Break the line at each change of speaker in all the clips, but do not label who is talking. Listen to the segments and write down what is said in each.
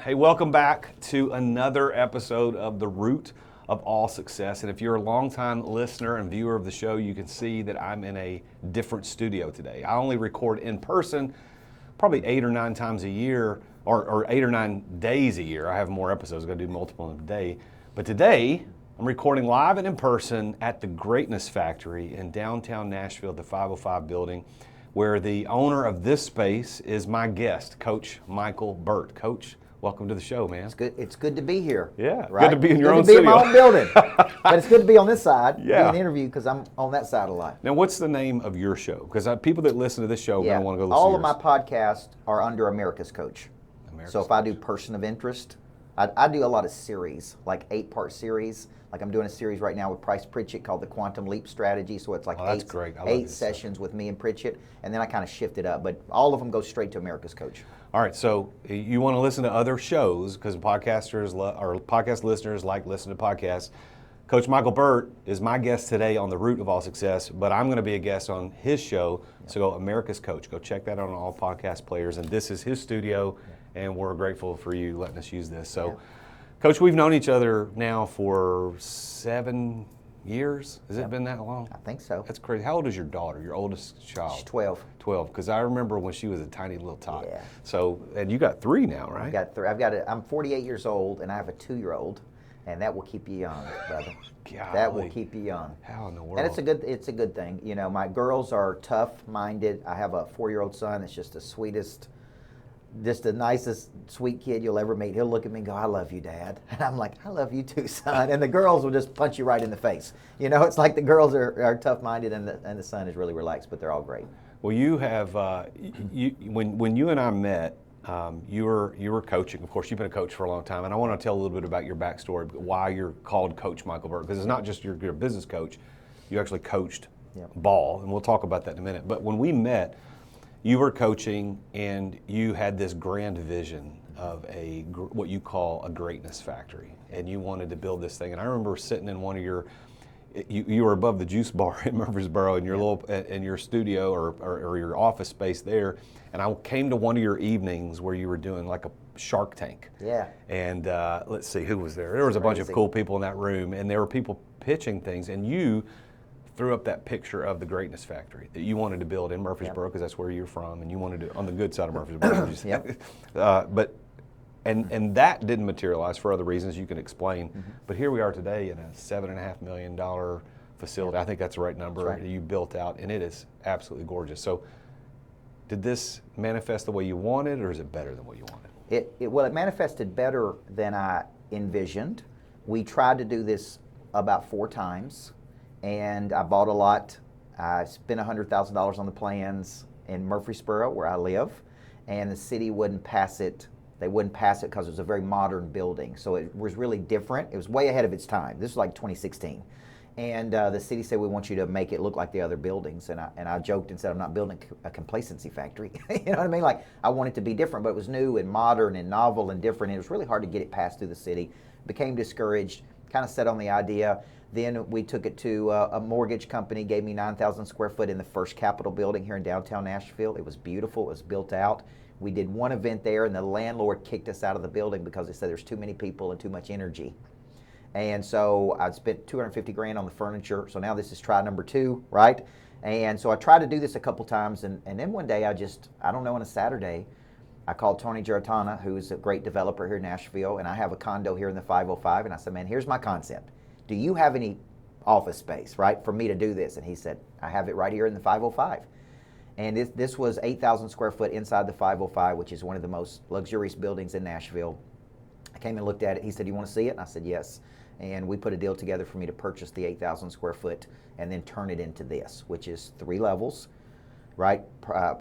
Hey, welcome back to another episode of The Root of All Success. And if you're a longtime listener and viewer of the show, you can see that I'm in a different studio today. I only record in person probably 8 or 9 times a year, or 8 or 9 days a year. I have more episodes, I'm going to do multiple in a day. But today, I'm recording live and in person at the Greatness Factory in downtown Nashville, the 505 building, where the owner of this space is my guest, Coach Micheal Burt. Coach, welcome to the show, man.
It's good to be here.
Yeah,
right?
Good to be in your
good
own
to be
studio.
in my own building. But it's good to be on this side,
Yeah.
being interviewed, because I'm on that side a lot.
Now, what's the name of your show? Because people that listen to this show are going to want to go listen
All
to
of my podcasts are under America's Coach. So if I do Person of Interest, I do a lot of series, like 8-part series. Like I'm doing a series right now with Price Pritchett called the Quantum Leap Strategy. So it's like eight sessions with me and Pritchett, and then I kind of shift it up. But all of them go straight to America's Coach.
All right, so you want to listen to other shows because podcasters or podcast listeners like listening to podcasts. Coach Micheal Burt is my guest today on The Root of All Success, but I'm going to be a guest on his show. So go America's Coach. Go check that out on all podcast players. And this is his studio, and we're grateful for you letting us use this. So, Coach, we've known each other now for 7 years. Has it been that long?
I think so.
That's crazy. How old is your daughter, your oldest child?
She's 12.
12, because I remember when she was a tiny little tot.
Yeah.
So, and you got 3 now, right?
I've got 3. I'm 48 years old, and I have a 2-year-old, and that will keep you young, brother.
Golly.
That will keep you young.
How in the world?
And it's a good thing. You know, my girls are tough-minded. I have a 4-year-old son that's just the sweetest, just the nicest, sweet kid you'll ever meet. He'll look at me and go, "I love you, Dad." And I'm like, "I love you too, son." And the girls will just punch you right in the face. You know, it's like the girls are tough-minded and the son is really relaxed, but they're all great.
Well, you have, when you and I met, you were coaching. Of course, you've been a coach for a long time, and I want to tell a little bit about your backstory, why you're called Coach Micheal Burt, because it's not just you're a business coach. You actually coached ball, and we'll talk about that in a minute. But when we met, you were coaching, and you had this grand vision of what you call a greatness factory, and you wanted to build this thing. And I remember sitting in one of your, you were above the juice bar in Murfreesboro in your in your studio or your office space there, and I came to one of your evenings where you were doing like a Shark Tank.
Yeah.
And let's see who was there. There was a bunch of cool people in that room, and there were people pitching things, and you threw up that picture of the greatness factory that you wanted to build in Murfreesboro, because that's where you're from, and you wanted to, on the good side of Murfreesboro. And that didn't materialize for other reasons you can explain. But here we are today in a $7.5 million facility. I think that's the right number that you built out, and it is absolutely gorgeous. So did this manifest the way you wanted, or is it better than what you wanted?
Well, it manifested better than I envisioned. We tried to do this about 4 times, and I bought a lot. I spent $100,000 on the plans in Murfreesboro, where I live, and the city wouldn't pass it. They wouldn't pass it because it was a very modern building. So it was really different. It was way ahead of its time. This was like 2016. And the city said, "We want you to make it look like the other buildings." And I joked and said, "I'm not building a complacency factory." You know what I mean? Like, I want it to be different, but it was new and modern and novel and different. And it was really hard to get it passed through the city. Became discouraged, kind of set on the idea. Then we took it to a mortgage company, gave me 9,000 square foot in the First Capitol building here in downtown Nashville. It was beautiful. It was built out. We did one event there, and the landlord kicked us out of the building because they said there's too many people and too much energy. And so I spent $250,000 on the furniture. So now this is try number 2, right? And so I tried to do this a couple times, and then one day I don't know, on a Saturday, I called Tony Giarratana, who's a great developer here in Nashville, and I have a condo here in the 505, and I said, "Man, here's my concept. Do you have any office space, right, for me to do this?" And he said, "I have it right here in the 505. And this was 8,000 square foot inside the 505, which is one of the most luxurious buildings in Nashville. I came and looked at it. He said, "You want to see it?" And I said, "Yes." And we put a deal together for me to purchase the 8,000 square foot and then turn it into this, which is 3 levels, right?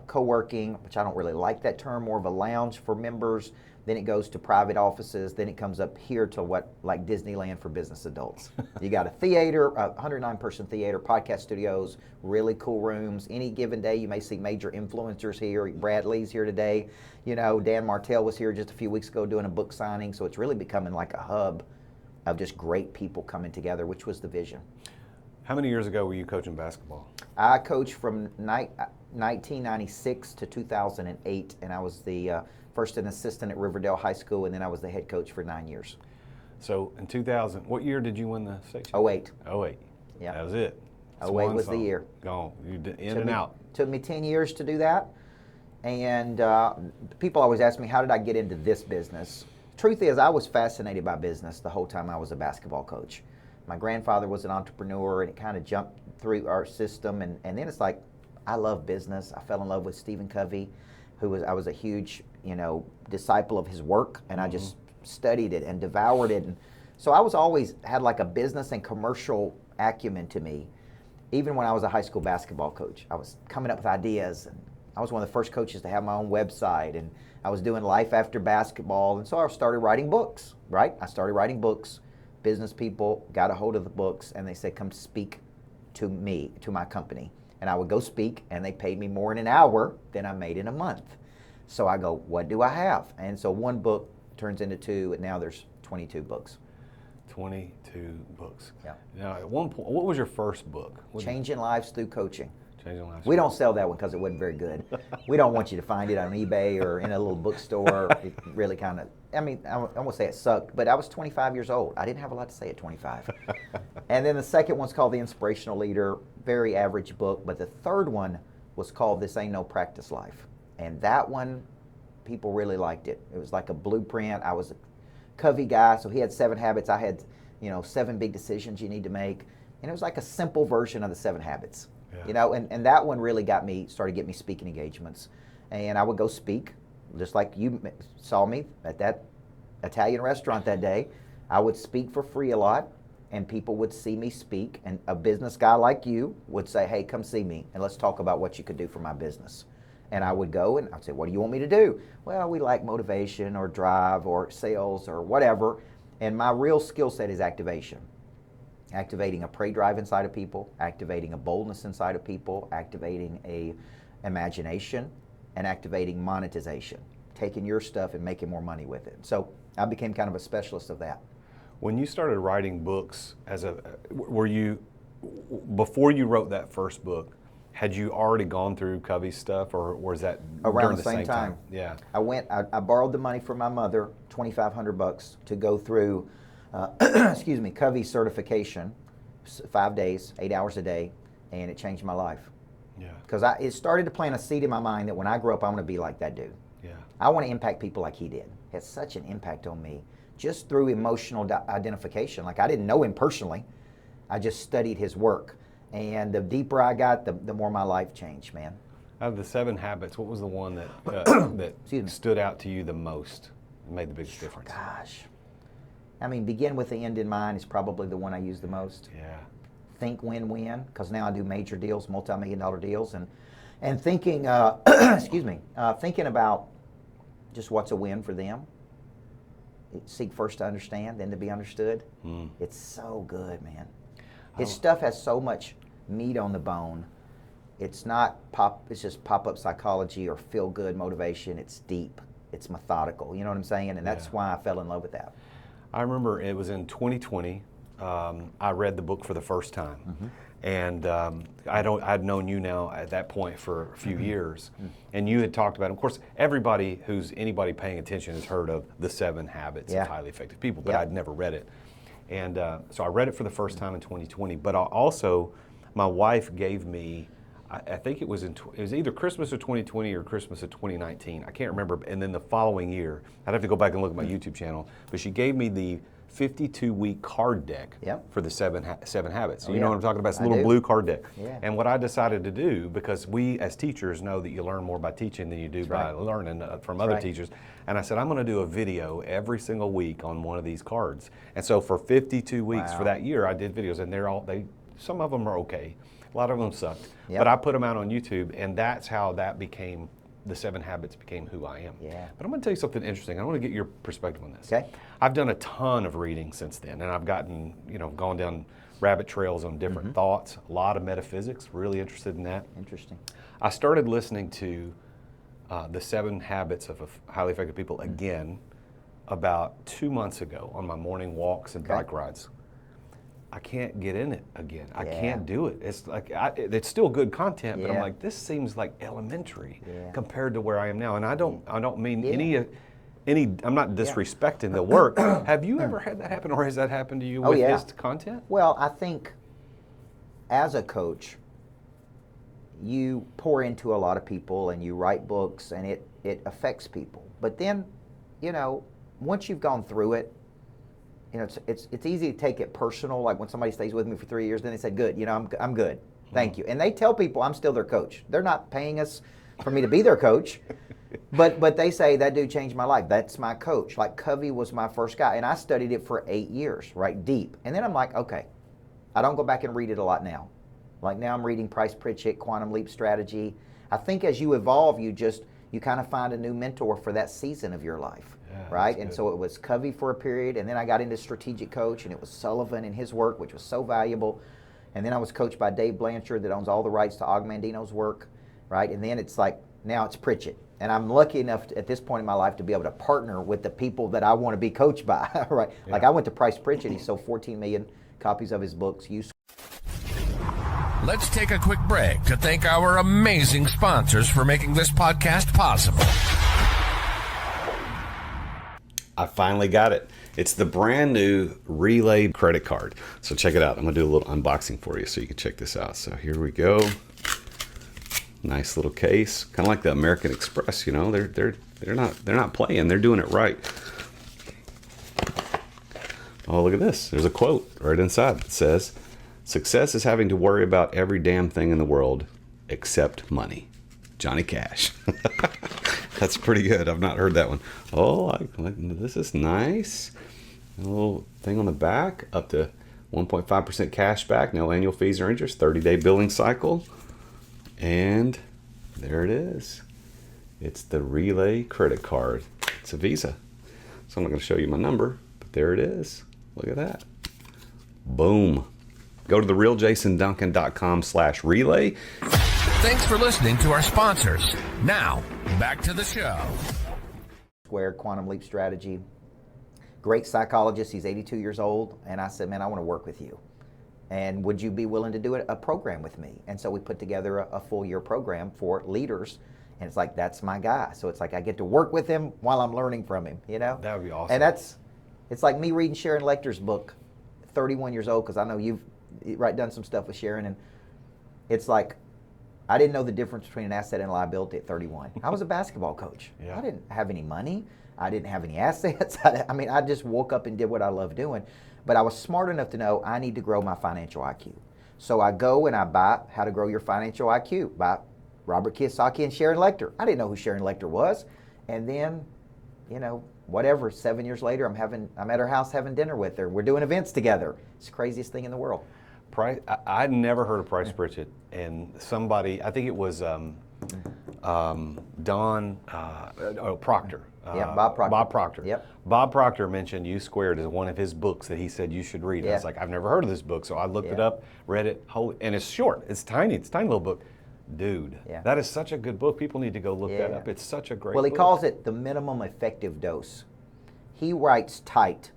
Co-working, which I don't really like that term, more of a lounge for members. Then it goes to private offices. Then it comes up here to like Disneyland for business adults. You got a theater, a 109-person theater, podcast studios, really cool rooms. Any given day, you may see major influencers here. Brad Lee's here today. You know, Dan Martell was here just a few weeks ago doing a book signing. So it's really becoming like a hub of just great people coming together, which was the vision.
How many years ago were you coaching basketball?
I coached from 1996 to 2008, and I was the first an assistant at Riverdale High School, and then I was the head coach for 9 years.
So in 2000, what year did you win the state championship?
08.
08.
Yeah.
That was it.
08 was the year.
Gone. You did in and out.
Took me 10 years to do that. And people always ask me, how did I get into this business? Truth is, I was fascinated by business the whole time I was a basketball coach. My grandfather was an entrepreneur, and it kind of jumped through our system. And then it's like, I love business. I fell in love with Stephen Covey, I was a huge, disciple of his work, and I just studied it and devoured it. And so I was always had like a business and commercial acumen to me. Even when I was a high school basketball coach, I was coming up with ideas, and I was one of the first coaches to have my own website, and I was doing life after basketball, and so I started writing books, right? I started writing books. Business people got a hold of the books, and they said, come speak to me, to my company. And I would go speak, and they paid me more in an hour than I made in a month. So I go, what do I have? And so one book turns into two, and now there's 22 books.
22 books.
Yeah.
Now, at one point, what was your first book?
Changing Lives Through Coaching.
Changing Lives.
We don't sell that one because it wasn't very good. We don't want you to find it on eBay or in a little bookstore. It really kind of, I won't say it sucked, but I was 25 years old. I didn't have a lot to say at 25. And then the second one's called The Inspirational Leader, very average book. But the third one was called This Ain't No Practice Life. And that one, people really liked it. It was like a blueprint. I was a Covey guy, so he had 7 habits. I had, 7 big decisions you need to make. And it was like a simple version of the 7 habits. Yeah. And that one really started getting me speaking engagements. And I would go speak, just like you saw me at that Italian restaurant that day. I would speak for free a lot, and people would see me speak, and a business guy like you would say, hey, come see me, and let's talk about what you could do for my business. And I would go, and I'd say, what do you want me to do? Well, we like motivation or drive or sales or whatever, and my real skill set is activation. Activating a prey drive inside of people, activating a boldness inside of people, activating a imagination, and activating monetization. Taking your stuff and making more money with it. So I became kind of a specialist of that.
When you started writing books, before you wrote that first book, had you already gone through Covey's stuff, or was that
around
during
the same time?
Yeah.
I borrowed the money from my mother, $2,500, to go through Covey's certification, 5 days, 8 hours a day, and it changed my life.
Yeah.
Because it started to plant a seed in my mind that when I grow up, I want to be like that dude.
Yeah.
I want to impact people like he did. He had such an impact on me just through emotional identification. Like, I didn't know him personally. I just studied his work. And the deeper I got, the more my life changed, man.
Out of the 7 habits, what was the one that stood out to you the most, made the biggest difference?
Gosh. Begin with the end in mind is probably the one I use the most.
Yeah.
Think win-win, because now I do major deals, multi-million-dollar deals, and thinking, thinking about just what's a win for them. Seek first to understand, then to be understood. It's so good, man. His stuff has so much meat on the bone. It's not it's just pop-up psychology or feel-good motivation. It's deep. It's methodical. You know what I'm saying? And that's why I fell in love with that.
I remember it was in 2020. I read the book for the first time, and I'd known you now at that point for a few years, and you had talked about it. Of course, anybody paying attention has heard of the 7 Habits of Highly Effective People, but I'd never read it, and so I read it for the first time in 2020. But my wife gave me, I think it was either Christmas of 2020 or Christmas of 2019. I can't remember. And then the following year, I'd have to go back and look at my YouTube channel. But she gave me the 52-week card deck for the 7 Habits. You know what I'm talking about? It's a little blue card deck. Yeah. And what I decided to do, because we as teachers know that you learn more by teaching than you do by learning from other teachers. And I said, I'm going to do a video every single week on one of these cards. And so for 52 weeks for that year, I did videos, and some of them are okay. A lot of them sucked, but I put them out on YouTube, and that's how the 7 Habits became who I am.
Yeah.
But I'm going to tell you something interesting. I want to get your perspective on this.
Okay.
I've done a ton of reading since then, and I've gone down rabbit trails on different thoughts, a lot of metaphysics, really interested in that.
Interesting.
I started listening to the 7 Habits of Highly Effective People again about 2 months ago on my morning walks and bike rides. I can't get in it again. I
Yeah.
can't do it. It's like it's still good content, but I'm
Yeah.
like, this seems like elementary
Yeah.
compared to where I am now. And I don't mean
Yeah.
any. I'm not disrespecting the work. Have you ever had that happen, or has that happened to you
Oh,
with
yeah.
this content?
Well, I think as a coach, you pour into a lot of people and you write books and it affects people. But then, once you've gone through it, it's easy to take it personal. Like when somebody stays with me for 3 years, then they say, "Good, I'm good, thank you." And they tell people I'm still their coach. They're not paying us for me to be their coach, but they say that dude changed my life. That's my coach. Like Covey was my first guy, and I studied it for 8 years, right, deep. And then I'm like, okay, I don't go back and read it a lot now. Like now I'm reading Price Pritchett, Quantum Leap Strategy. I think as you evolve, you kind of find a new mentor for that season of your life, right? And so it was Covey for a period, and then I got into Strategic Coach, and it was Sullivan and his work, which was so valuable. And then I was coached by Dave Blanchard that owns all the rights to Og Mandino's work, right? And then it's like, now it's Pritchett. And I'm lucky enough at this point in my life to be able to partner with the people that I want to be coached by, right? Yeah. Like I went to Price Pritchett, he sold 14 million copies of his books.
Let's take a quick break to thank our amazing sponsors for making this podcast possible.
I finally got it. It's the brand new Relay credit card. So check it out. I'm gonna do a little unboxing for you so you can check this out. So here we go. Nice little case, kind of like the American Express. They're not playing. They're doing it right. Oh, look at this. There's a quote right inside. It says, "Success is having to worry about every damn thing in the world except money." Johnny Cash. That's pretty good. I've not heard that one. Oh, this is nice. A little thing on the back, up to 1.5% cash back, no annual fees or interest, 30-day billing cycle. And there it is. It's the Relay credit card. It's a Visa. So I'm not going to show you my number, but there it is. Look at that. Boom. Go to therealjasonduncan.com/relay.
Thanks for listening to our sponsors. Now, back to the show.
Square Quantum Leap Strategy. Great psychologist. He's 82 years old. And I said, man, I want to work with you. And would you be willing to do a program with me? And so we put together a full-year program for leaders. And it's like, that's my guy. So it's like I get to work with him while I'm learning from him,
That would be awesome.
And it's like me reading Sharon Lecter's book, 31 years old, because I know you've done some stuff with Sharon. And it's like, I didn't know the difference between an asset and a liability at 31. I was a basketball coach.
Yeah.
I didn't have any money. I didn't have any assets. I just woke up and did what I love doing. But I was smart enough to know I need to grow my financial IQ. So I go and I buy How to Grow Your Financial IQ by Robert Kiyosaki and Sharon Lecter. I didn't know who Sharon Lecter was. And then, 7 years later, I'm at her house having dinner with her. We're doing events together. It's the craziest thing in the world.
I'd never heard of Price Pritchett, and somebody, I think it was Don Proctor.
Bob Proctor.
Bob Proctor.
Yep.
Bob Proctor mentioned U Squared as one of his books that he said you should read. And I was like, I've never heard of this book, so I looked it up, read it, and it's short. It's tiny. It's a tiny little book. Dude, that is such a good book. People need to go look that up. It's such a great book.
Well, he calls it the minimum effective dose. He writes tight.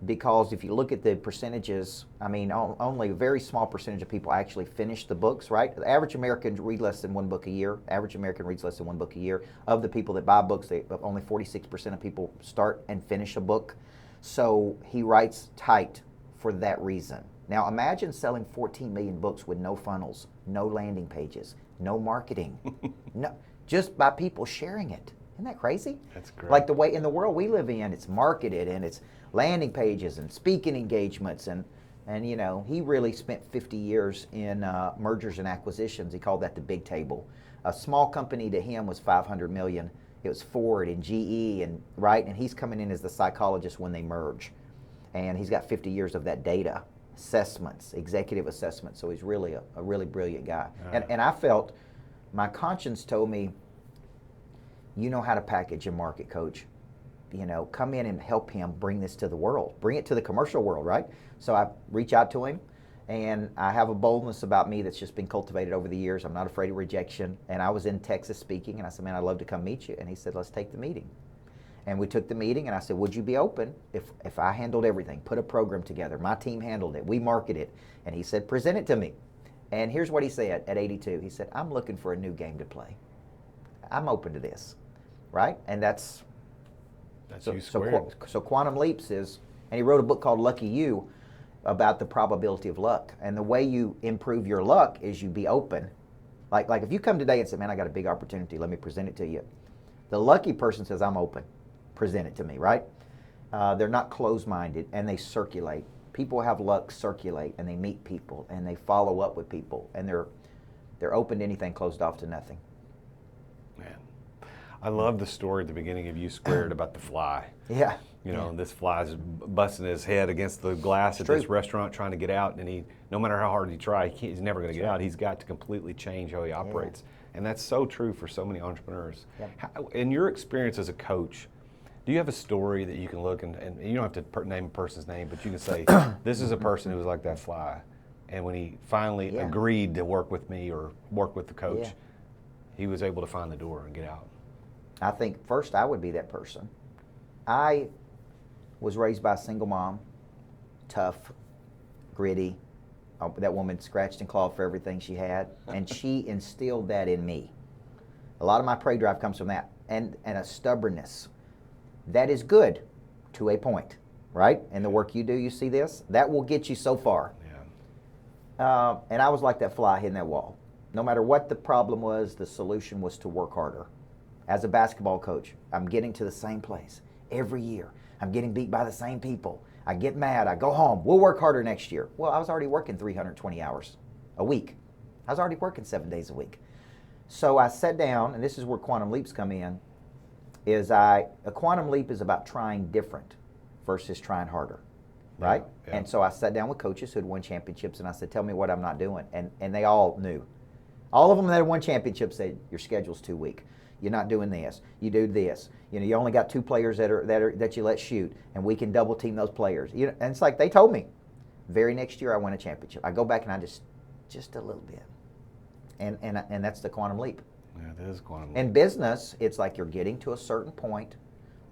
Because if you look at the percentages, only a very small percentage of people actually finish the books, right? The average American read less than one book a year. Average American reads less than one book a year. Of the people that buy books, only 46% of people start and finish a book. So he writes tight for that reason. Now imagine selling 14 million books with no funnels, no landing pages, no marketing, just by people sharing it. Isn't that crazy?
That's great.
Like the way in the world we live in, it's marketed and it's landing pages and speaking engagements and he really spent 50 years in mergers and acquisitions. He called that the big table. A small company to him was 500 million. It was Ford and GE and he's coming in as the psychologist when they merge. And he's got 50 years of that data, assessments, executive assessments. So he's really a really brilliant guy. And I felt, my conscience told me, you know how to package and market, coach. Come in and help him bring this to the world. Bring it to the commercial world, right? So I reach out to him, and I have a boldness about me that's just been cultivated over the years. I'm not afraid of rejection. And I was in Texas speaking, and I said, man, I'd love to come meet you. And he said, let's take the meeting. And we took the meeting, and I said, would you be open if I handled everything, put a program together, my team handled it, we marketed it? And he said, present it to me. And here's what he said at 82. He said, I'm looking for a new game to play. I'm open to this, right? And that's
you squared.
so Quantum Leaps is, and he wrote a book called Lucky You about the probability of luck. And the way you improve your luck is you be open. Like if you come today and say, man, I got a big opportunity, let me present it to you. The lucky person says, I'm open, present it to me, right? They're not closed-minded, and they circulate. People have luck circulate, and they meet people, and they follow up with people, and they're open to anything, closed off to nothing.
Man, I love the story at the beginning of You Squared about the fly.
Yeah.
You know, this fly's busting his head against the glass at this restaurant trying to get out, and he, no matter how hard he tries, he's never going to get out. He's got to completely change how he operates. And that's so true for so many entrepreneurs. How, in your experience as a coach, do you have a story that you can look, and you don't have to name a person's name, but you can say, this is a person who was like that fly. And when he finally agreed to work with me or work with the coach, he was able to find the door and get out.
I think first I would be that person. I was raised by a single mom, tough, gritty. That woman scratched and clawed for everything she had, and she instilled that in me. A lot of my prey drive comes from that, and a stubbornness. That is good to a point, right? And the work you do, you see this? That will get you so far. Yeah. And I was like that fly hitting that wall. No matter what the problem was, the solution was to work harder. As a basketball coach, I'm getting to the same place every year. I'm getting beat by the same people. I get mad. I go home. We'll work harder next year. Well, I was already working 320 hours a week. I was already working 7 days a week. So I sat down, and this is where quantum leaps come in, a quantum leap is about trying different versus trying harder, right? Yeah. And so I sat down with coaches who had won championships, and I said, tell me what I'm not doing. And they all knew. All of them that had won championships said, your schedule's too weak. You're not doing this. You do this. You know, you only got 2 players that you let shoot, and we can double team those players. You know, and it's like they told me. Very next year, I won a championship. I go back and I just a little bit, and that's the quantum leap.
Yeah, that is quantum leap.
In business, it's like you're getting to a certain point,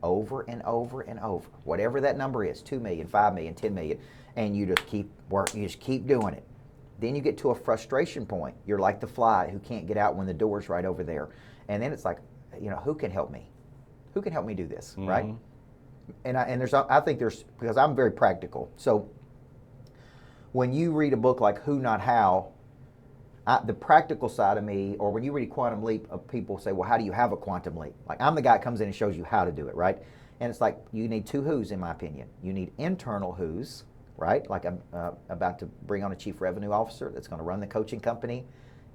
over and over and over, whatever that number is, 2 million, 5 million, 10 million, and you just keep working. You just keep doing it. Then you get to a frustration point. You're like the fly who can't get out when the door's right over there. And then it's like, you know, who can help me? Who can help me do this, right? And I think there's, because I'm very practical. So when you read a book like Who Not How, the practical side of me, or when you read Quantum Leap, people say, well, how do you have a quantum leap? Like, I'm the guy that comes in and shows you how to do it, right? And it's like, you need 2 who's, in my opinion. You need internal who's, right? Like, I'm about to bring on a chief revenue officer that's going to run the coaching company.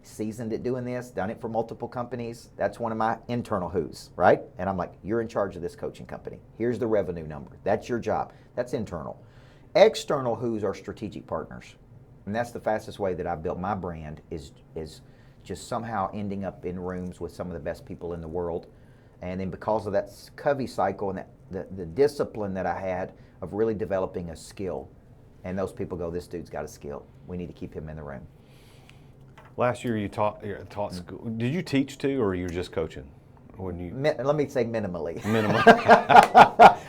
Seasoned at doing this, done it for multiple companies. That's one of my internal who's, right? And I'm like, you're in charge of this coaching company. Here's the revenue number. That's your job. That's internal. External who's are strategic partners. And that's the fastest way that I've built my brand is just somehow ending up in rooms with some of the best people in the world. And then because of that Covey cycle and the discipline that I had of really developing a skill, and those people go, this dude's got a skill. We need to keep him in the room.
Last year you taught school. Did you teach too, or you were just coaching? When you
let me say minimally.
Minimally.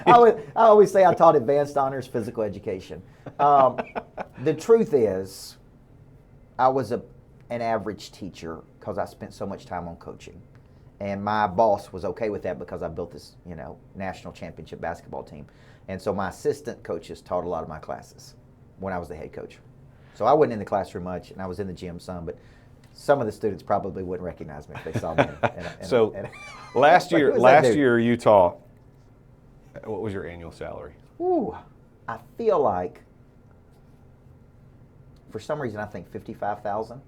I always say I taught advanced honors physical education. The truth is, I was an average teacher because I spent so much time on coaching, and my boss was okay with that because I built this, you know, national championship basketball team, and so my assistant coaches taught a lot of my classes when I was the head coach. So I wasn't in the classroom much, and I was in the gym some, but some of the students probably wouldn't recognize me if they saw me.
Last year you taught. What was your annual salary?
Ooh, I feel like, for some reason, I think $55,000.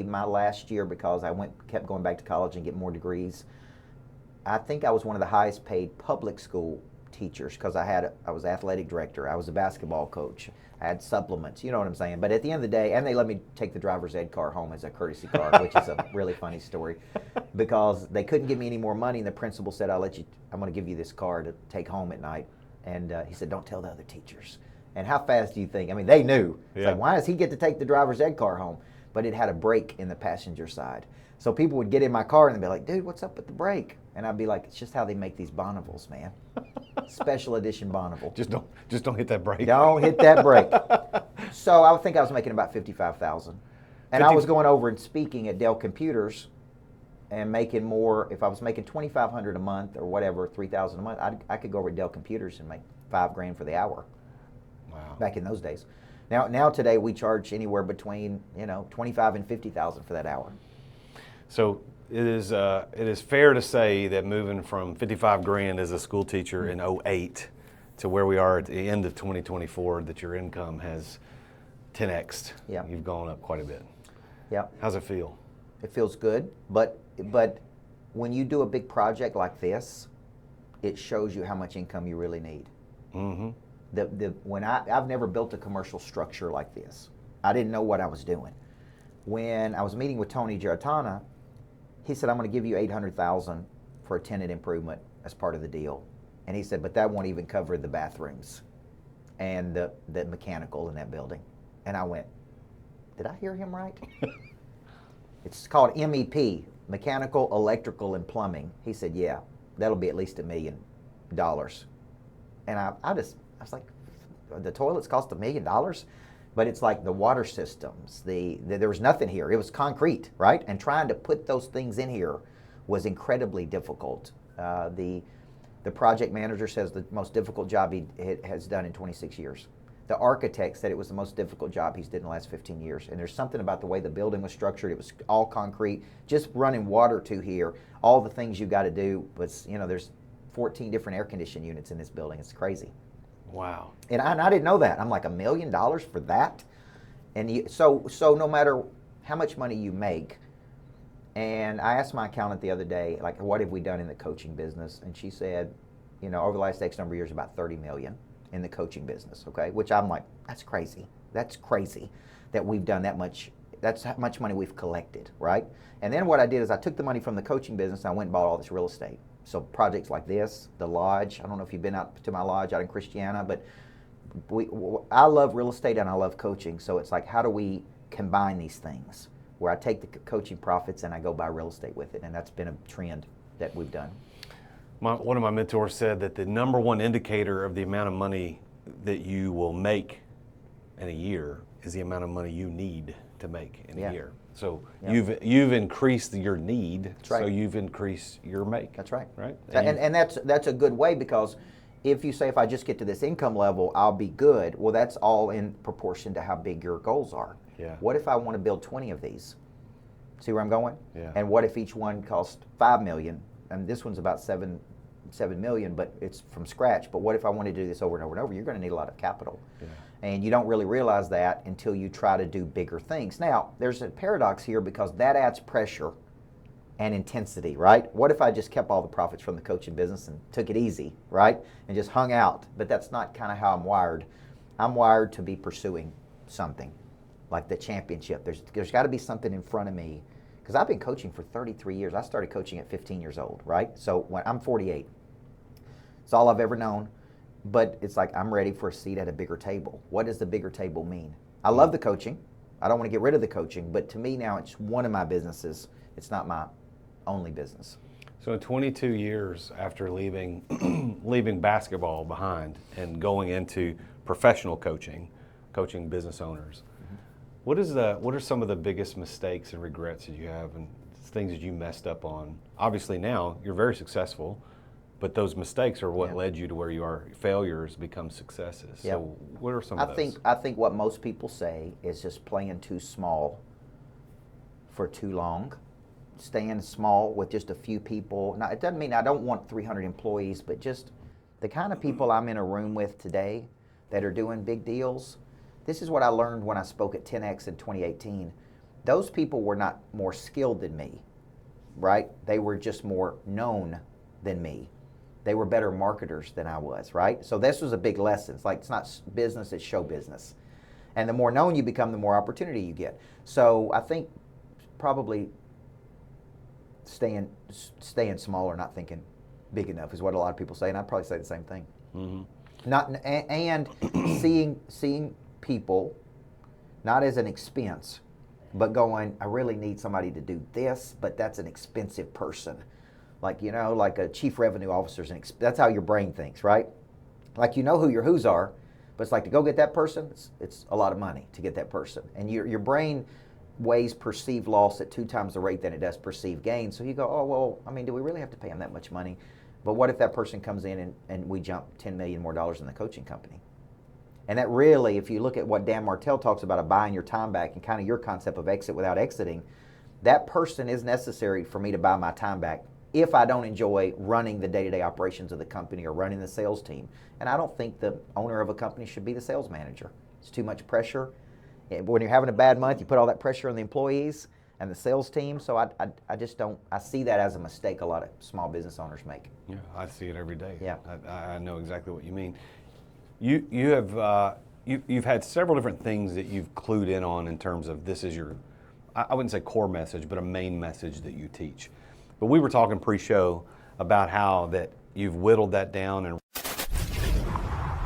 My last year, because I kept going back to college and get more degrees, I think I was one of the highest paid public school teachers because I was athletic director, I was a basketball coach, I had supplements, you know what I'm saying? But at the end of the day, and they let me take the driver's ed car home as a courtesy car, which is a really funny story, because they couldn't give me any more money, and the principal said, I'm going to give you this car to take home at night. And he said, don't tell the other teachers. And how fast do you think? I mean, they knew. It's like, why does he get to take the driver's ed car home? But it had a brake in the passenger side. So people would get in my car and they'd be like, dude, what's up with the brake? And I'd be like, it's just how they make these Bonnevilles, man. Special edition Bonneville.
Just don't hit that brake.
Don't hit that brake. So I think I was making about $55,000. And I was going over and speaking at Dell Computers and making more. If I was making $2,500 a month or whatever, $3,000 a month, I could go over to Dell Computers and make $5,000 for the hour.
Wow.
Back in those days. Now today we charge anywhere between $25,000 and $50,000 for that hour.
So it is fair to say that moving from $55,000 as a school teacher in 2008 to where we are at the end of 2024, that your income has 10x'd.
Yeah.
You've gone up quite a bit.
Yeah.
How's it feel?
It feels good, but when you do a big project like this, it shows you how much income you really need.
Mm-hmm.
I've never built a commercial structure like this. I didn't know what I was doing. When I was meeting with Tony Giarratana, he said, I'm going to give you $800,000 for a tenant improvement as part of the deal. And he said, but that won't even cover the bathrooms and the mechanical in that building. And I went, did I hear him right? It's called MEP, Mechanical, Electrical, and Plumbing. He said, yeah, that'll be at least $1 million. And I was like, the toilets cost $1 million? But it's like the water systems, there was nothing here. It was concrete, right? And trying to put those things in here was incredibly difficult. The project manager says the most difficult job he has done in 26 years. The architect said it was the most difficult job he's did in the last 15 years. And there's something about the way the building was structured. It was all concrete. Just running water to here, all the things you got to do was, there's 14 different air conditioning units in this building. It's crazy.
Wow.
And I didn't know that. I'm like, $1 million for that? And so no matter how much money you make, and I asked my accountant the other day, like, what have we done in the coaching business? And she said, over the last X number of years, about $30 million in the coaching business, okay? Which I'm like, that's crazy. That's crazy that we've done that much. That's how much money we've collected, right? And then what I did is I took the money from the coaching business and I went and bought all this real estate. So projects like this, the lodge, I don't know if you've been out to my lodge out in Christiana, but I love real estate and I love coaching. So it's like, how do we combine these things? Where I take the coaching profits and I go buy real estate with it. And that's been a trend that we've done.
One of my mentors said that the number one indicator of the amount of money that you will make in a year is the amount of money you need to make in a year. So you've increased your need, so you've increased your make.
That's right.
Right.
And that's a good way, because if you say, if I just get to this income level, I'll be good. Well, that's all in proportion to how big your goals are.
Yeah.
What if I want to build 20 of these? See where I'm going?
Yeah.
And what if each one costs $5 million? And this one's about $7 million, but it's from scratch. But what if I want to do this over and over and over? You're going to need a lot of capital. Yeah. And you don't really realize that until you try to do bigger things. Now, there's a paradox here, because that adds pressure and intensity, right? What if I just kept all the profits from the coaching business and took it easy, right? And just hung out? But that's not kind of how I'm wired. I'm wired to be pursuing something, like the championship. There's got to be something in front of me, because I've been coaching for 33 years. I started coaching at 15 years old, right? So when I'm 48, it's all I've ever known. But it's like, I'm ready for a seat at a bigger table. What does the bigger table mean? I love the coaching. I don't want to get rid of the coaching, but to me now it's one of my businesses. It's not my only business.
So in 22 years after leaving basketball behind and going into professional coaching business owners, what are some of the biggest mistakes and regrets that you have, and things that you messed up on? Obviously now you're very successful, but those mistakes are what led you to where you are. Failures become successes.
Yeah.
So what are some of those?
I think what most people say is just playing too small for too long. Staying small with just a few people. Now, it doesn't mean I don't want 300 employees, but just the kind of people I'm in a room with today that are doing big deals. This is what I learned when I spoke at 10X in 2018. Those people were not more skilled than me, right? They were just more known than me. They were better marketers than I was, right? So this was a big lesson. It's like, it's not business, it's show business. And the more known you become, the more opportunity you get. So I think probably staying smaller, not thinking big enough is what a lot of people say, and I'd probably say the same thing. Mm-hmm. And seeing people not as an expense, but going, I really need somebody to do this, but that's an expensive person. Like, like a chief revenue officer, that's how your brain thinks, right? Like, you know who your who's are, but it's like to go get that person, it's a lot of money to get that person. And your brain weighs perceived loss at 2 times the rate than it does perceived gain. So you go, oh, well, I mean, do we really have to pay them that much money? But what if that person comes in and we jump $10 million more in the coaching company? And that really, if you look at what Dan Martell talks about, buying your time back and kind of your concept of exit without exiting, that person is necessary for me to buy my time back if I don't enjoy running the day-to-day operations of the company or running the sales team. And I don't think the owner of a company should be the sales manager. It's too much pressure. When you're having a bad month, you put all that pressure on the employees and the sales team. So I just don't, I see that as a mistake a lot of small business owners make.
Yeah, I see it every day.
Yeah.
I know exactly what you mean. You've had several different things that you've clued in on in terms of this is your, I wouldn't say core message, but a main message that you teach. But we were talking pre-show about how that you've whittled that down. And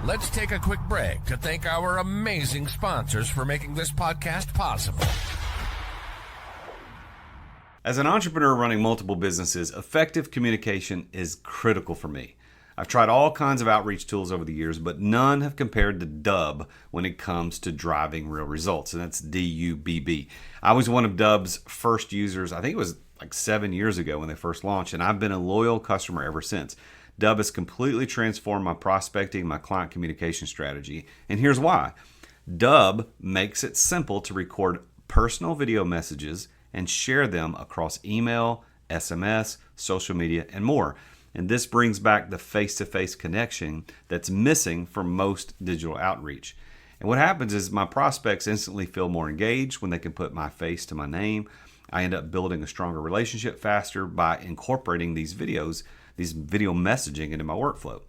Let's take a quick break to thank our amazing sponsors for making this podcast possible.
As an entrepreneur running multiple businesses, effective communication is critical for me. I've tried all kinds of outreach tools over the years, but none have compared to Dubb when it comes to driving real results, and that's DUBB. I was one of Dubb's first users. I think it was like 7 years ago when they first launched, and I've been a loyal customer ever since. Dubb has completely transformed my prospecting, my client communication strategy, and here's why. Dubb makes it simple to record personal video messages and share them across email, SMS, social media, and more. And this brings back the face-to-face connection that's missing from most digital outreach. And what happens is my prospects instantly feel more engaged when they can put my face to my name. I end up building a stronger relationship faster by incorporating these video messaging into my workflow.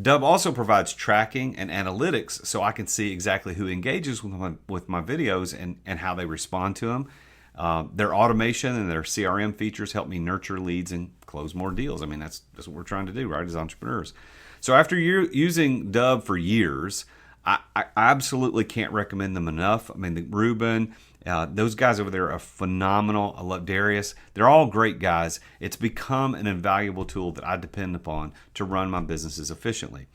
Dubb also provides tracking and analytics so I can see exactly who engages with my videos and how they respond to them. Their automation and their CRM features help me nurture leads and close more deals. I mean, that's what we're trying to do, right, as entrepreneurs. So after using Dubb for years, I absolutely can't recommend them enough. I mean, Ruben, those guys over there are phenomenal. I love Darius. They're all great guys. It's become an invaluable tool that I depend upon to run my businesses efficiently.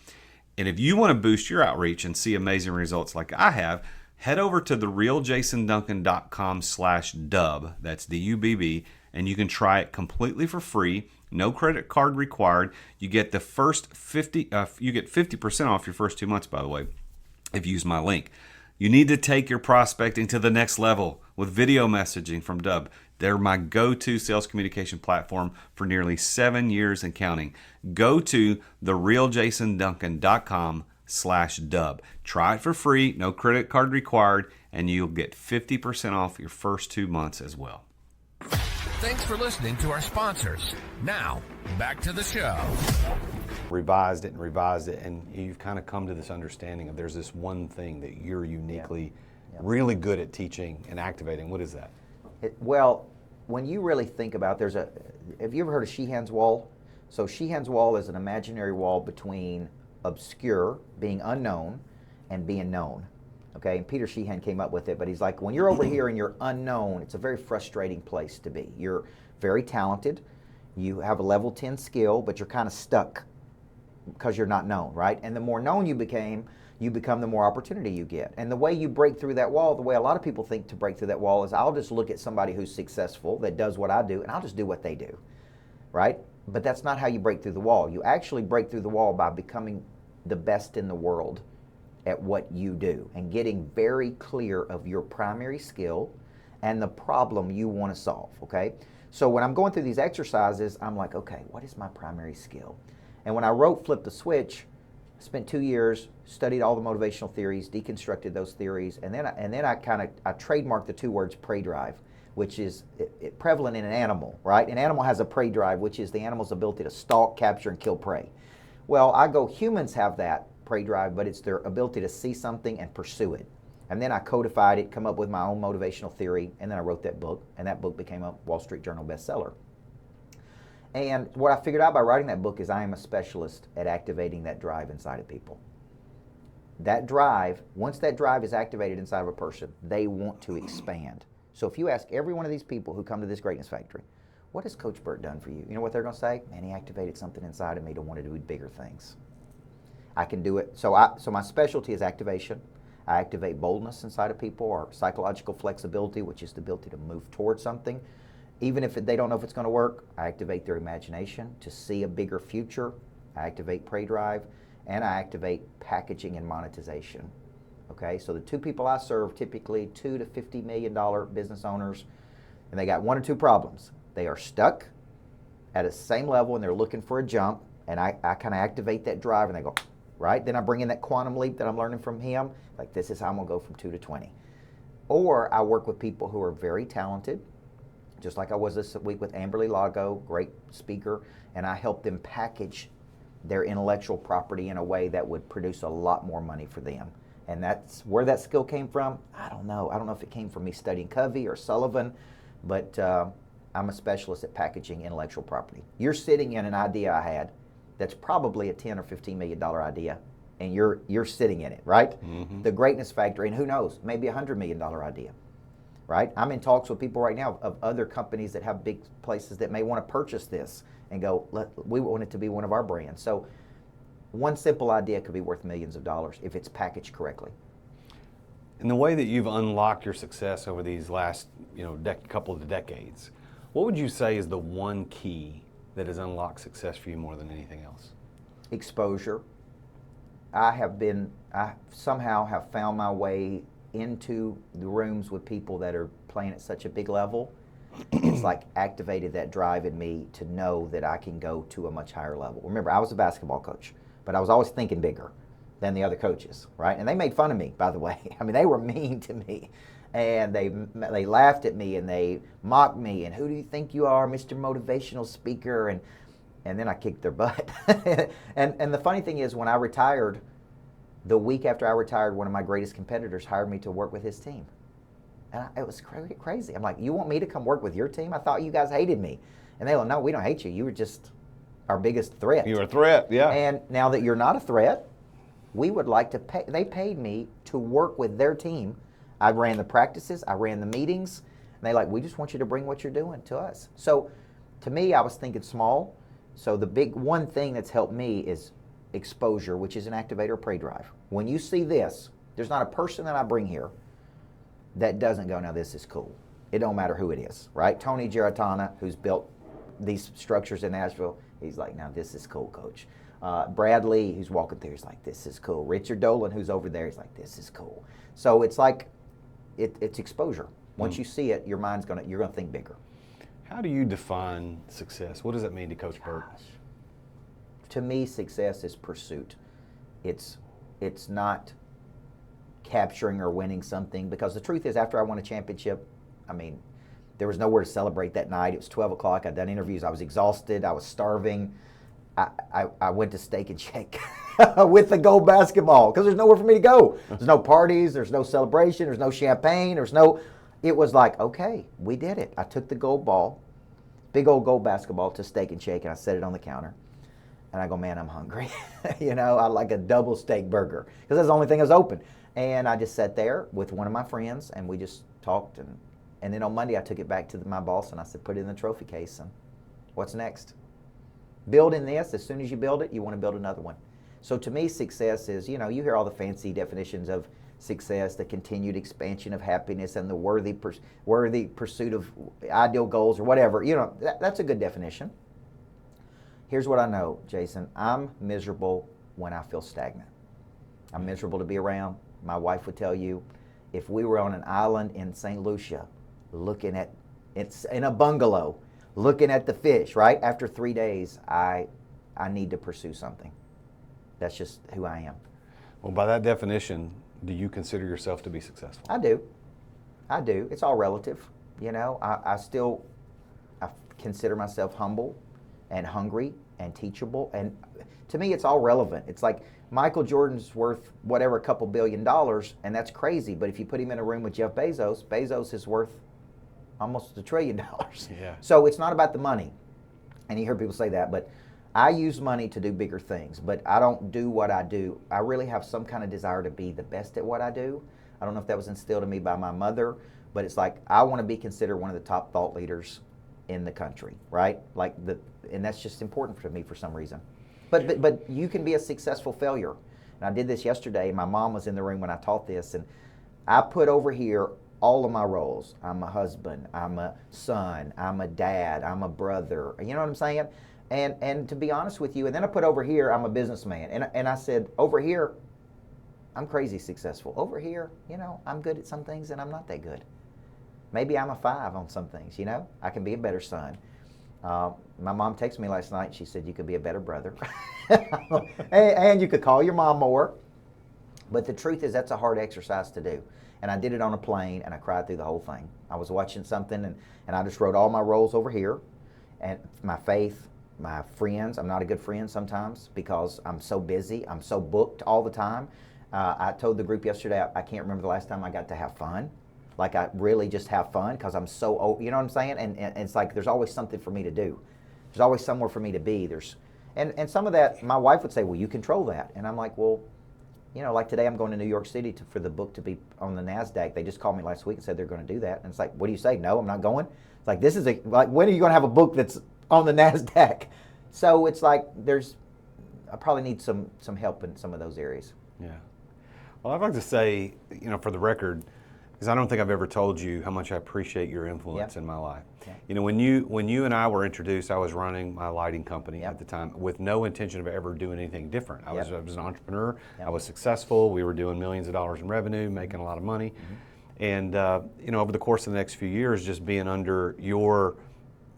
And if you want to boost your outreach and see amazing results like I have, head over to therealjasonduncan.com/Dubb, that's DUBB, and you can try it completely for free. No credit card required. You get the first 50% off your first 2 months, by the way, if you use my link. You need to take your prospecting to the next level with video messaging from Dubb. They're my go-to sales communication platform for nearly 7 years and counting. Go to therealjasonduncan.com/Dubb. Try it for free, no credit card required, and you'll get 50% off your first 2 months as well.
Thanks for listening to our sponsors. Now, back to the show.
revised it, and you've kind of come to this understanding of there's this one thing that you're uniquely really good at teaching and activating. What is that?
Well, when you really think about, have you ever heard of Sheehan's wall? So Sheehan's wall is an imaginary wall between obscure, being unknown, and being known. Okay, and Peter Sheehan came up with it, but he's like, when you're over here and you're unknown, it's a very frustrating place to be. You're very talented, you have a level 10 skill, but you're kind of stuck because you're not known, right? And the more known you become the more opportunity you get. And the way you break through that wall, the way a lot of people think to break through that wall is I'll just look at somebody who's successful, that does what I do, and I'll just do what they do, right? But that's not how you break through the wall. You actually break through the wall by becoming the best in the world at what you do and getting very clear of your primary skill and the problem you want to solve, okay? So when I'm going through these exercises, I'm like, okay, what is my primary skill? And when I wrote Flip the Switch, I spent 2 years, studied all the motivational theories, deconstructed those theories, and then I trademarked the 2 words prey drive, which is prevalent in an animal, right? An animal has a prey drive, which is the animal's ability to stalk, capture, and kill prey. Well, humans have that prey drive, but it's their ability to see something and pursue it. And then I codified it, come up with my own motivational theory, and then I wrote that book, and that book became a Wall Street Journal bestseller. And what I figured out by writing that book is I am a specialist at activating that drive inside of people. That drive, once that drive is activated inside of a person, they want to expand. So if you ask every one of these people who come to this Greatness Factory, what has Coach Burt done for you? You know what they're going to say? Man, he activated something inside of me to want to do bigger things. I can do it. So my specialty is activation. I activate boldness inside of people, or psychological flexibility, which is the ability to move towards something. Even if they don't know if it's going to work, I activate their imagination to see a bigger future. I activate prey drive, and I activate packaging and monetization. Okay, so the two people I serve, typically $2 to $50 million business owners, and they got one or two problems. They are stuck at the same level and they're looking for a jump, and I kind of activate that drive and they go, right? Then I bring in that quantum leap that I'm learning from him, like this is how I'm gonna go from 2 to 20. Or I work with people who are very talented, just like I was this week with Amberly Lago, great speaker, and I help them package their intellectual property in a way that would produce a lot more money for them. And that's where that skill came from. I don't know. I don't know if it came from me studying Covey or Sullivan, but I'm a specialist at packaging intellectual property. You're sitting in an idea I had that's probably a $10 or $15 million idea, and you're sitting in it, right? Mm-hmm. The greatness factor, and who knows, maybe a $100 million idea, right? I'm in talks with people right now of other companies that have big places that may want to purchase this and go, we want it to be one of our brands. So one simple idea could be worth millions of dollars if it's packaged correctly.
In the way that you've unlocked your success over these last, couple of decades, what would you say is the one key that has unlocked success for you more than anything else?
Exposure. I somehow have found my way into the rooms with people that are playing at such a big level. It's like activated that drive in me to know that I can go to a much higher level. Remember, I was a basketball coach, but I was always thinking bigger than the other coaches, right? And they made fun of me, by the way. I mean, they were mean to me, and they laughed at me and they mocked me. And who do you think you are, Mr. Motivational Speaker? And then I kicked their butt. and the funny thing is, when I retired, the week after I retired, one of my greatest competitors hired me to work with his team. And it was crazy. I'm like, you want me to come work with your team? I thought you guys hated me. And they were, no, we don't hate you. You were just our biggest threat.
You were a threat, yeah.
And now that you're not a threat, we would like to pay. They paid me to work with their team. I ran the practices. I ran the meetings. And they we just want you to bring what you're doing to us. So to me, I was thinking small. So the big one thing that's helped me is exposure, which is an activator prey drive. When you see this, there's not a person that I bring here that doesn't go, now this is cool. It don't matter who it is, right? Tony Giratana, who's built these structures in Nashville, he's like, now this is cool, coach. Brad Lee, who's walking through, he's like, this is cool. Richard Dolan, who's over there, he's like, this is cool. So it's like, it's exposure. Once you see it, your mind's you're gonna think bigger.
How do you define success? What does that mean to Coach Burt?
To me, success is pursuit. It's not capturing or winning something, because the truth is, after I won a championship, I mean, there was nowhere to celebrate that night. It was 12 o'clock. I'd done interviews. I was exhausted. I was starving. I went to Steak and Shake with the gold basketball because there's nowhere for me to go. There's no parties. There's no celebration. There's no champagne. It was like, okay, we did it. I took the gold ball, big old gold basketball, to Steak and Shake, and I set it on the counter. And I go, man, I'm hungry. I like a double steak burger because that's the only thing that was open. And I just sat there with one of my friends, and we just talked. And then on Monday, I took it back to my boss, and I said, put it in the trophy case. And what's next? Building this, as soon as you build it, you want to build another one. So to me, success is, you hear all the fancy definitions of success, the continued expansion of happiness and the worthy pursuit of ideal goals or whatever. That's a good definition. Here's what I know, Jason. I'm miserable when I feel stagnant. I'm miserable to be around. My wife would tell you, if we were on an island in St. Lucia, it's in a bungalow, looking at the fish, right? After 3 days, I need to pursue something. That's just who I am.
Well, by that definition, do you consider yourself to be successful?
I do. It's all relative. I consider myself humble and hungry and teachable. And to me, it's all relevant. It's like Michael Jordan's worth whatever, a couple $1 billion, and that's crazy. But if you put him in a room with Jeff Bezos, Bezos is worth almost $1 trillion.
Yeah.
So it's not about the money. And you hear people say that, but I use money to do bigger things, but I don't do what I do. I really have some kind of desire to be the best at what I do. I don't know if that was instilled in me by my mother, but it's like I want to be considered one of the top thought leaders in the country, right? And that's just important for me for some reason. But you can be a successful failure. And I did this yesterday. My mom was in the room when I taught this, and I put over here all of my roles. I'm a husband, I'm a son, I'm a dad, I'm a brother. You know what I'm saying? And to be honest with you, and then I put over here, I'm a businessman. And I said, over here, I'm crazy successful. Over here, I'm good at some things and I'm not that good. Maybe I'm a 5 on some things, I can be a better son. My mom texted me last night. She said, you could be a better brother. and you could call your mom more. But the truth is, that's a hard exercise to do. And I did it on a plane, and I cried through the whole thing. I was watching something, and I just wrote all my roles over here. And my faith, my friends. I'm not a good friend sometimes because I'm so busy. I'm so booked all the time. I told the group yesterday, I can't remember the last time I got to have fun. Like I really just have fun because I'm so old, you know what I'm saying? And it's like there's always something for me to do. There's always somewhere for me to be. And some of that, my wife would say, well, you control that. And I'm like, well, like today I'm going to New York City for the book to be on the NASDAQ. They just called me last week and said they're going to do that. And it's like, what do you say? No, I'm not going. It's like, when are you going to have a book that's on the NASDAQ? So it's like I probably need some help in some of those areas.
Yeah. Well, I'd like to say, for the record, because I don't think I've ever told you how much I appreciate your influence in my life. Yeah. When you and I were introduced, I was running my lighting company at the time with no intention of ever doing anything different. I was an entrepreneur. I was successful. We were doing millions of dollars in revenue, making a lot of money. And over the course of the next few years, just being under your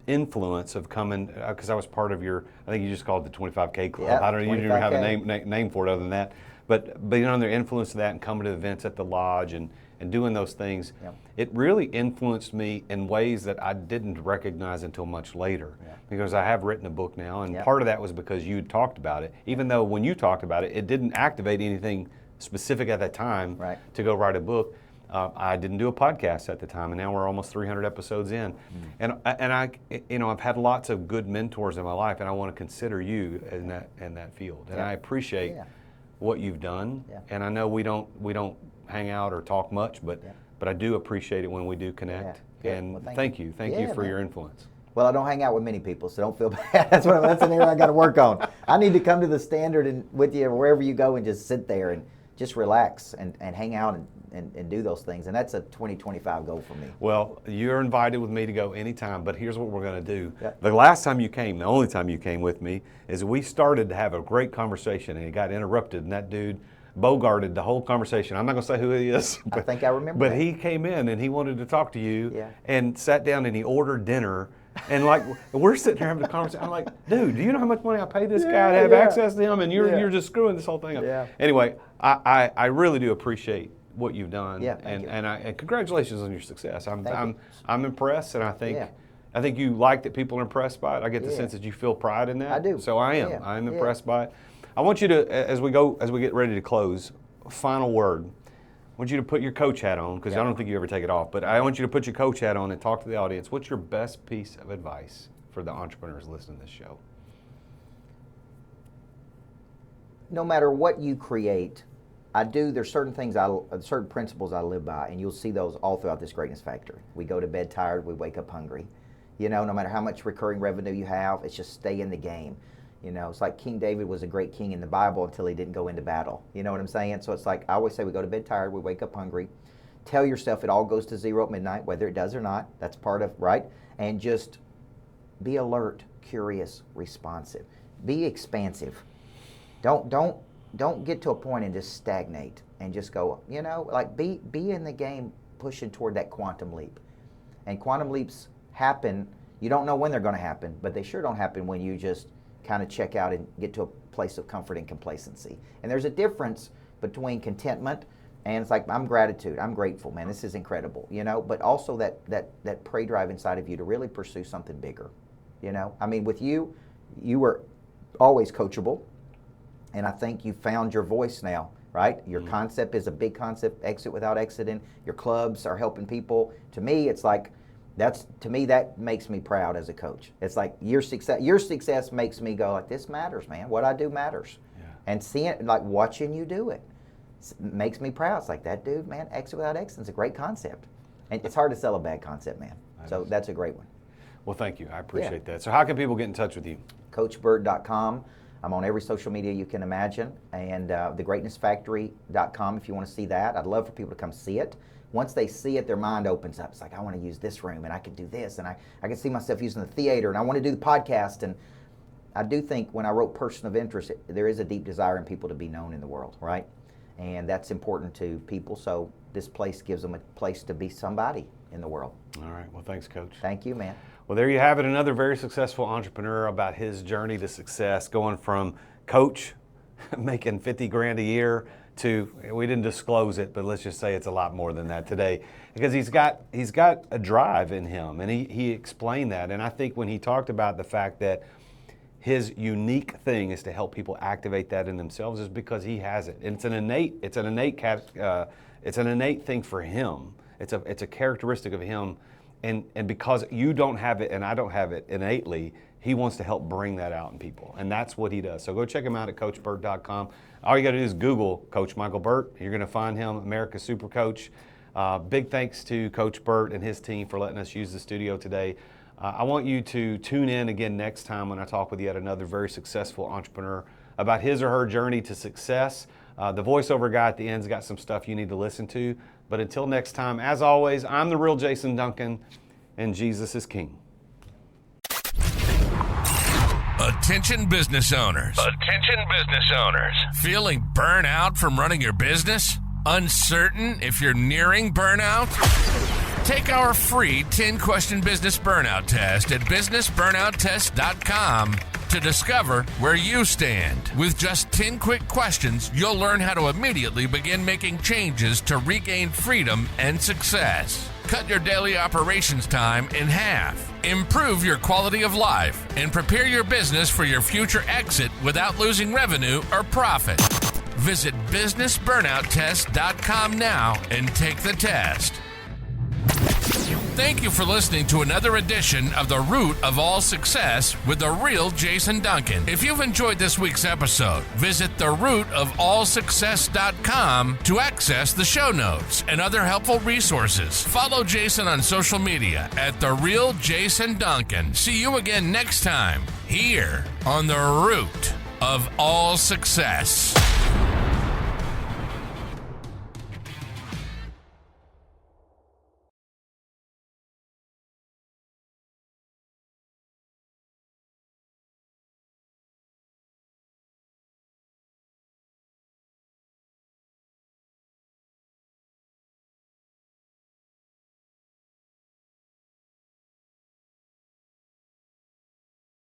influence of coming, because I was part of your, I think you just called it the 25K Club.
Yep,
I don't even have a name for it other than that. But being under the influence of that and coming to events at the lodge and doing those things, it really influenced me in ways that I didn't recognize until much later. Because I have written a book now, and part of that was because you talked about it. Even though when you talked about it, it didn't activate anything specific at that time to go write a book. I didn't do a podcast at the time, and now we're almost 300 episodes in. And I've had lots of good mentors in my life, and I want to consider you in that field. And I appreciate what you've done. And I know we don't hang out or talk much, but I do appreciate it when we do connect. And well, thank you for your influence.
Well, I don't hang out with many people, so don't feel bad. That's an area I got to work on. I need to come to the Standard and with you wherever you go and just sit there and just relax and hang out and do those things. And that's a 2025 goal for me.
Well, you're invited with me to go anytime, but here's what we're going to do. The last time you came, the only time you came with me, is we started to have a great conversation, and it got interrupted, and that dude bogarted the whole conversation. I'm not going to say who he is.
But, I think I remember
But
that.
he came in, and he wanted to talk to you, and sat down, and he ordered dinner. And we're sitting here having a conversation. I'm like, dude, do you know how much money I pay this guy to have access to him? And you're just screwing this whole thing up. Anyway, I really do appreciate what you've done. And congratulations on your success. I'm impressed, and I think you like that people are impressed by it. I get the sense that you feel pride in that.
I do.
So I am. I'm impressed by it. I want you to, as we get ready to close, final word. I want you to put your coach hat on, because I don't think you ever take it off, but I want you to put your coach hat on and talk to the audience. What's your best piece of advice for the entrepreneurs listening to this show?
No matter what you create, there's certain things, certain principles I live by, and you'll see those all throughout this Greatness Factory. We go to bed tired, we wake up hungry. No matter how much recurring revenue you have, it's just stay in the game. It's like King David was a great king in the Bible until he didn't go into battle. You know what I'm saying? So it's like I always say, we go to bed tired, we wake up hungry. Tell yourself it all goes to zero at midnight, whether it does or not. That's part of, right? And just be alert, curious, responsive. Be expansive. Don't get to a point and just stagnate and just go, be in the game pushing toward that quantum leap. And quantum leaps happen, you don't know when they're going to happen, but they sure don't happen when you just kind of check out and get to a place of comfort and complacency. And there's a difference between contentment and it's like, I'm gratitude, I'm grateful, man, this is incredible, but also that prey drive inside of you to really pursue something bigger, I mean, with you were always coachable, and I think you found your voice now, right? Your concept is a big concept, exit without exiting. Your clubs are helping people. To me, it's like, that makes me proud as a coach. It's like your success makes me go like, this matters, man. What I do matters. And seeing, like watching you do it makes me proud. It's like, that dude, man, exit without exit is a great concept. And it's hard to sell a bad concept, man. So that's a great one.
Well, thank you. I appreciate that. So how can people get in touch with you?
CoachBurt.com. I'm on every social media you can imagine, and thegreatnessfactory.com if you want to see that. I'd love for people to come see it. Once they see it, their mind opens up. It's like, I want to use this room, and I can do this, and I can see myself using the theater, and I want to do the podcast. And I do think when I wrote Person of Interest, there is a deep desire in people to be known in the world, right? And that's important to people, so this place gives them a place to be somebody in the world.
All right. Well, thanks, Coach.
Thank you, man.
Well, there you have it. Another very successful entrepreneur about his journey to success, going from coach making 50 grand a year to, we didn't disclose it, but let's just say it's a lot more than that today, because he's got a drive in him, and he explained that. And I think when he talked about the fact that his unique thing is to help people activate that in themselves, is because he has it. And it's an innate thing for him. It's a characteristic of him. And because you don't have it and I don't have it innately, he wants to help bring that out in people. And that's what he does. So go check him out at CoachBurt.com. All you got to do is Google Coach Micheal Burt. You're going to find him, America's Super Coach. Big thanks to Coach Burt and his team for letting us use the studio today. I want you to tune in again next time when I talk with yet another very successful entrepreneur about his or her journey to success. The voiceover guy at the end's got some stuff you need to listen to. But until next time, as always, I'm the real Jason Duncan, and Jesus is King.
Attention business owners. Attention business owners. Feeling burnout from running your business? Uncertain if you're nearing burnout? Take our free 10-question business burnout test at businessburnouttest.com to discover where you stand. With just 10 quick questions, you'll learn how to immediately begin making changes to regain freedom and success. Cut your daily operations time in half. Improve your quality of life and prepare your business for your future exit without losing revenue or profit. Visit businessburnouttest.com now and take the test. Thank you for listening to another edition of The Root of All Success with the real Jason Duncan. If you've enjoyed this week's episode, visit therootofallsuccess.com to access the show notes and other helpful resources. Follow Jason on social media at The Real Jason Duncan. See you again next time here on The Root of All Success.